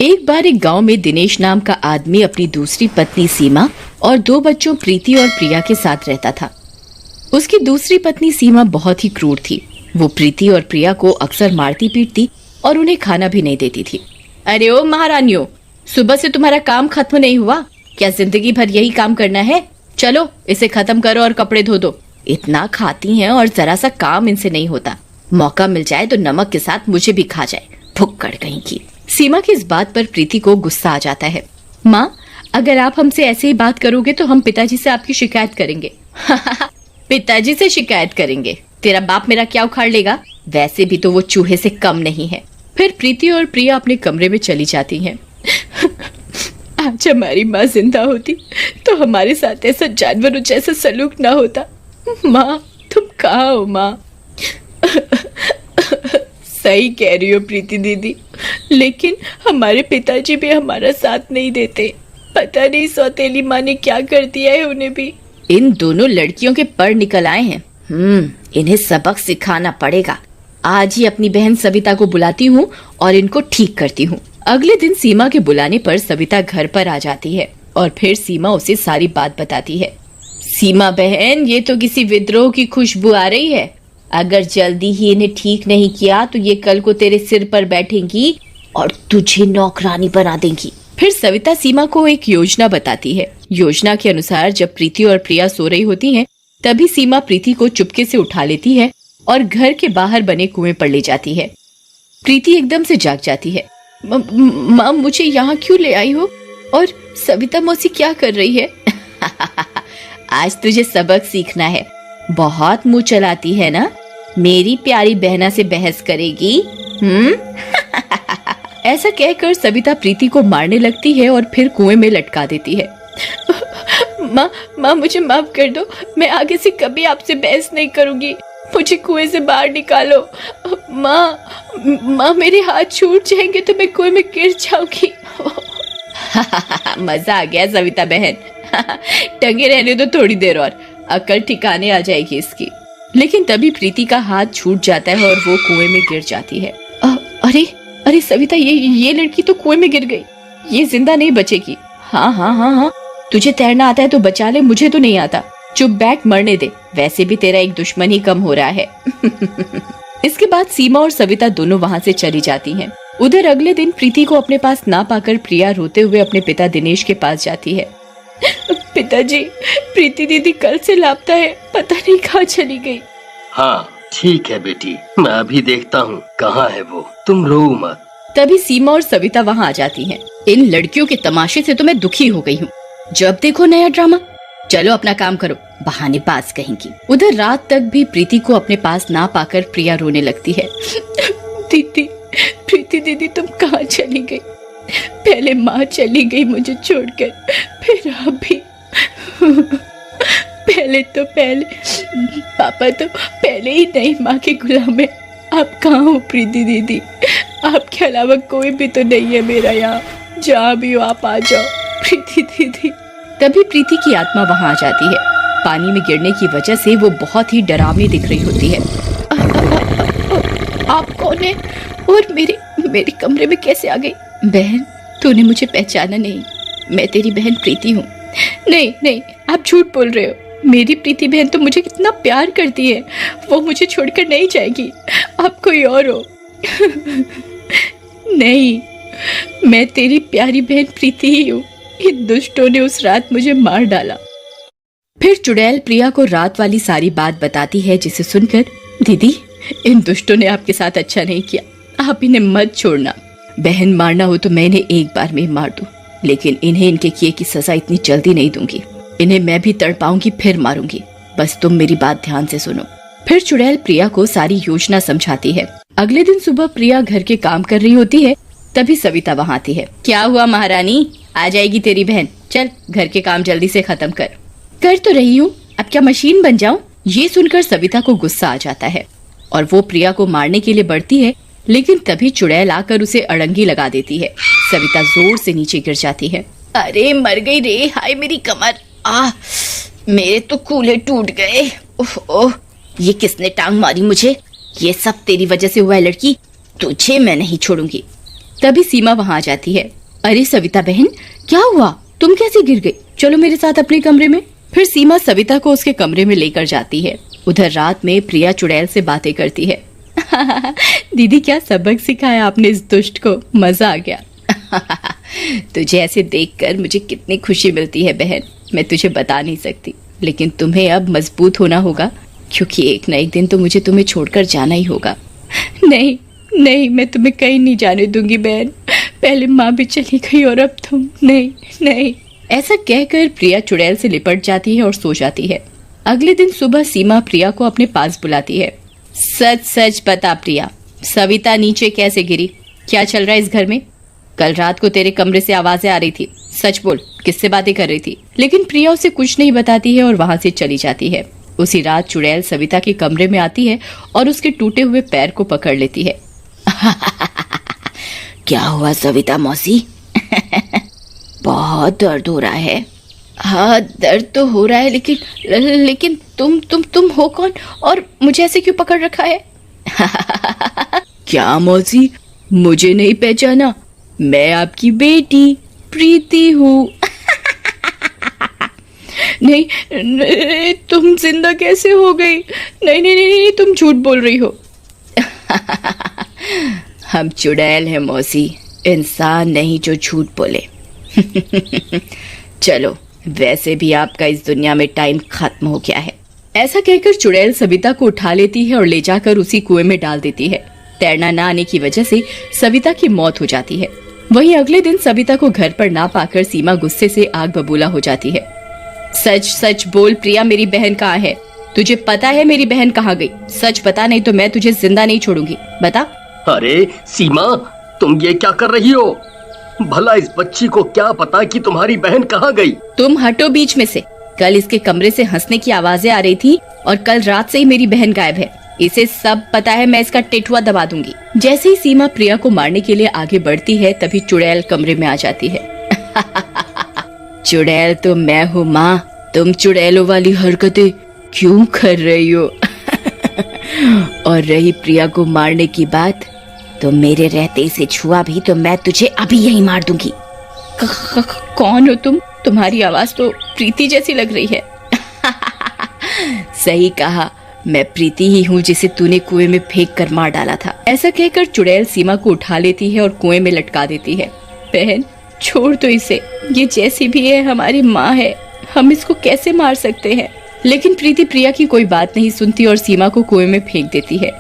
एक बार एक गांव में दिनेश नाम का आदमी अपनी दूसरी पत्नी सीमा और 2 बच्चों प्रीति और प्रिया के साथ रहता था। उसकी दूसरी पत्नी सीमा बहुत ही क्रूर थी। वो प्रीति और प्रिया को अक्सर मारती पीटती और उन्हें खाना भी नहीं देती थी। अरे ओ महारानियों, सुबह से तुम्हारा काम खत्म नहीं हुआ क्या? जिंदगी भर यही काम करना है? चलो इसे खत्म करो और कपड़े धो दो। इतना खाती हैं और जरा सा काम इनसे नहीं होता। मौका मिल जाए तो नमक के साथ मुझे भी खा जाए, भुक्कड़ कहीं की। सीमा की इस बात पर प्रीति को गुस्सा आ जाता है। माँ, अगर आप हमसे ऐसे ही बात करोगे तो हम पिताजी से आपकी शिकायत करेंगे। पिताजी से शिकायत करेंगे? तेरा बाप मेरा क्या उखाड़ लेगा? वैसे भी तो वो चूहे से कम नहीं है। फिर प्रीति और प्रिया अपने कमरे में चली जाती हैं। आज हमारी माँ जिंदा होती तो हमारे साथ ऐसा जानवरों जैसा सलूक ना होता। माँ, तुम कहाँ हो माँ? सही कह रही हो प्रीति दीदी, लेकिन हमारे पिताजी भी हमारा साथ नहीं देते। पता नहीं सौतेली माँ ने क्या कर दिया है उन्हें भी। इन दोनों लड़कियों के पर निकल आए हैं। इन्हें सबक सिखाना पड़ेगा। आज ही अपनी बहन सविता को बुलाती हूँ और इनको ठीक करती हूँ। अगले दिन सीमा के बुलाने पर सविता घर पर आ जाती है और फिर सीमा उसे सारी बात बताती है। सीमा बहन, ये तो किसी विद्रोह की खुशबू आ रही है। अगर जल्दी ही इन्हें ठीक नहीं किया तो ये कल को तेरे सिर पर बैठेंगी और तुझे नौकरानी बना देंगी। फिर सविता सीमा को एक योजना बताती है। योजना के अनुसार जब प्रीति और प्रिया सो रही होती हैं, तभी सीमा प्रीति को चुपके से उठा लेती है और घर के बाहर बने कुएं पर ले जाती है। प्रीति एकदम से जाग जाती है। माँ, मुझे यहाँ क्यों ले आई हो? और सविता मौसी क्या कर रही है? आज तुझे सबक सीखना है। बहुत मुंह चलाती है ना? मेरी प्यारी बहना से बहस करेगी? ऐसा कहकर सविता प्रीति को मारने लगती है और फिर कुएं में लटका देती है। माँ, मुझे माफ कर दो। मैं आगे से कभी आपसे बहस नहीं करूंगी। मुझे कुएं से बाहर निकालो। माँ, मेरे हाथ छूट जाएंगे तो मैं कुएं में गिर जाऊंगी। मजा आ गया सविता बहन। टंगे रहने दो थोड़ी देर और, अकल ठिकाने आ जाएगी इसकी। लेकिन तभी प्रीति का हाथ छूट जाता है और वो कुएं में गिर जाती है। अरे सविता, ये लड़की तो कुएं में गिर गई। ये जिंदा नहीं बचेगी। हाँ, तुझे तैरना आता है तो बचा ले, मुझे तो नहीं आता। चुप बैठ, मरने दे। वैसे भी तेरा एक दुश्मन ही कम हो रहा है। इसके बाद सीमा और सविता दोनों वहाँ से चली जाती हैं। उधर अगले दिन प्रीति को अपने पास ना पाकर प्रिया रोते हुए अपने पिता दिनेश के पास जाती है। पिताजी, प्रीति दीदी कल से लापता है, पता नहीं कहाँ चली गई। हाँ ठीक है बेटी, मैं अभी देखता हूँ कहाँ है वो, तुम रो मत। तभी सीमा और सविता वहाँ आ जाती हैं। इन लड़कियों के तमाशे से तो मैं दुखी हो गई हूँ। जब देखो नया ड्रामा। चलो अपना काम करो, बहानेबाज कहेंगी। उधर रात तक भी प्रीति को अपने पास ना पाकर प्रिया रोने लगती है। दीदी, प्रीति दीदी तुम कहाँ चली गई? पहले माँ चली गई मुझे छोड़कर, फिर आप भी। पहले पापा तो पहले ही नहीं माँ के गुलाम है। आप कहाँ हो प्रीति दीदी? आपके अलावा कोई भी तो नहीं है मेरा यहाँ। जहाँ भी हो आप आ जाओ प्रीति दीदी। तभी प्रीति की आत्मा वहाँ आ जाती है। पानी में गिरने की वजह से वो बहुत ही डरावनी दिख रही होती है। आप कौन है और मेरे कमरे में कैसे आ गई? बहन, तूने मुझे पहचाना नहीं। मैं तेरी बहन प्रीति हूँ। नहीं, आप झूठ बोल रहे हो। मेरी प्रीति बहन तो मुझे कितना प्यार करती है। वो मुझे छोड़कर नहीं जाएगी। आप कोई और हो। नहीं, मैं तेरी प्यारी बहन प्रीति ही हूँ। इन दुष्टों ने उस रात मुझे मार डाला। फिर चुड़ैल प्रिया को रात वाली सारी बात बताती है, जिसे सुनकर, दीदी, इन दुष्टों ने आपके साथ अच्छा नहीं किया। आप इन्हें मत छोड़ना। बहन मारना हो तो मैं इन्हें एक बार में मार दूं, लेकिन इन्हें इनके किए की सजा इतनी जल्दी नहीं दूंगी। इन्हें मैं भी तड़पाऊंगी फिर मारूंगी। बस तुम मेरी बात ध्यान से सुनो। फिर चुड़ैल प्रिया को सारी योजना समझाती है। अगले दिन सुबह प्रिया घर के काम कर रही होती है, तभी सविता वहाँ आती है। क्या हुआ महारानी? आ जाएगी तेरी बहन। चल घर के काम जल्दी से खत्म कर तो रही हूँ, अब क्या मशीन बन जाऊं? ये सुनकर सविता को गुस्सा आ जाता है और वो प्रिया को मारने के लिए बढ़ती है, लेकिन तभी चुड़ैल आकर उसे अड़ंगी लगा देती है। सविता जोर से नीचे गिर जाती है। अरे मर गई रे, हाय मेरी कमर। मेरे तो कूल्हे टूट गए। ओह, ये किसने टांग मारी मुझे? ये सब तेरी वजह से हुआ है लड़की। तुझे मैं नहीं छोड़ूंगी। तभी सीमा वहाँ आ जाती है। अरे सविता बहन, क्या हुआ? तुम कैसे गिर गई? चलो मेरे साथ अपने कमरे में। फिर सीमा सविता को उसके कमरे में लेकर जाती है। उधर रात में प्रिया चुड़ैल से बातें करती है। दीदी, क्या सबक सिखाया आपने इस दुष्ट को, मजा आ गया। तुझे ऐसे देखकर मुझे कितनी खुशी मिलती है बहन, मैं तुझे बता नहीं सकती। लेकिन तुम्हें अब मजबूत होना होगा, क्योंकि एक न एक दिन तो मुझे तुम्हें छोड़कर जाना ही होगा। नहीं नहीं, मैं तुम्हें कहीं नहीं जाने दूंगी बहन। पहले माँ भी चली गई और अब तुम। नहीं नहीं। ऐसा कहकर प्रिया चुड़ैल से लिपट जाती है और सो जाती है। अगले दिन सुबह सीमा प्रिया को अपने पास बुलाती है। सच सच बता प्रिया, सविता नीचे कैसे गिरी? क्या चल रहा है इस घर में? कल रात को तेरे कमरे से आवाजें आ रही थी, सच बोल, किससे बातें कर रही थी? लेकिन प्रिया उसे कुछ नहीं बताती है और वहां से चली जाती है। उसी रात चुड़ैल सविता के कमरे में आती है और उसके टूटे हुए पैर को पकड़ लेती है। क्या हुआ सविता मौसी? बहुत दर्द हो रहा है। हाँ, दर्द तो हो रहा है, लेकिन तुम हो कौन और मुझे ऐसे क्यों पकड़ रखा है? क्या मौसी, मुझे नहीं पहचाना? मैं आपकी बेटी प्रीति हूँ। नहीं, तुम जिंदा कैसे हो गई? नहीं नहीं नहीं, नहीं, तुम झूठ बोल रही हो। हम चुड़ैल हैं मौसी, इंसान नहीं जो झूठ बोले। चलो, वैसे भी आपका इस दुनिया में टाइम खत्म हो गया है। ऐसा कहकर चुड़ैल सविता को उठा लेती है और ले जाकर उसी कुएं में डाल देती है। तैरना न आने की वजह से सविता की मौत हो जाती है। वहीं अगले दिन सविता को घर पर ना पाकर सीमा गुस्से से आग बबूला हो जाती है। सच सच बोल प्रिया, मेरी बहन कहाँ है? तुझे पता है मेरी बहन कहाँ गई? सच बता, नहीं तो मैं तुझे जिंदा नहीं छोड़ूंगी। बता। अरे सीमा, तुम ये क्या कर रही हो? भला इस बच्ची को क्या पता कि तुम्हारी बहन कहाँ गई? तुम हटो बीच में से। कल इसके कमरे से हंसने की आवाजें आ रही थी और कल रात से ही मेरी बहन गायब है। इसे सब पता है, मैं इसका टेटुआ दबा दूंगी। जैसे ही सीमा प्रिया को मारने के लिए आगे बढ़ती है, तभी चुड़ैल कमरे में आ जाती है। चुड़ैल तो मैं हूँ माँ, तुम चुड़ैलों वाली हरकतें क्यों कर रही हो? और रही प्रिया को मारने की बात, तो मेरे रहते इसे छुआ भी तो मैं तुझे अभी यही मार दूंगी। कौन हो तुम? तुम्हारी आवाज तो प्रीति जैसी लग रही है। सही कहा, मैं प्रीति ही हूँ जिसे तूने कुएं में फेंक कर मार डाला था। ऐसा कहकर चुड़ैल सीमा को उठा लेती है और कुएं में लटका देती है। बहन, छोड़ दो इसे, ये जैसी भी है हमारी माँ है, हम इसको कैसे मार सकते हैं? लेकिन प्रीति प्रिया की कोई बात नहीं सुनती और सीमा को कुएं में फेंक देती है।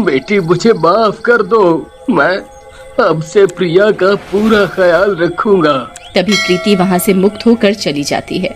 बेटी मुझे माफ कर दो, मैं अब से प्रिया का पूरा ख्याल रखूंगा। तभी प्रीति वहाँ से मुक्त होकर चली जाती है।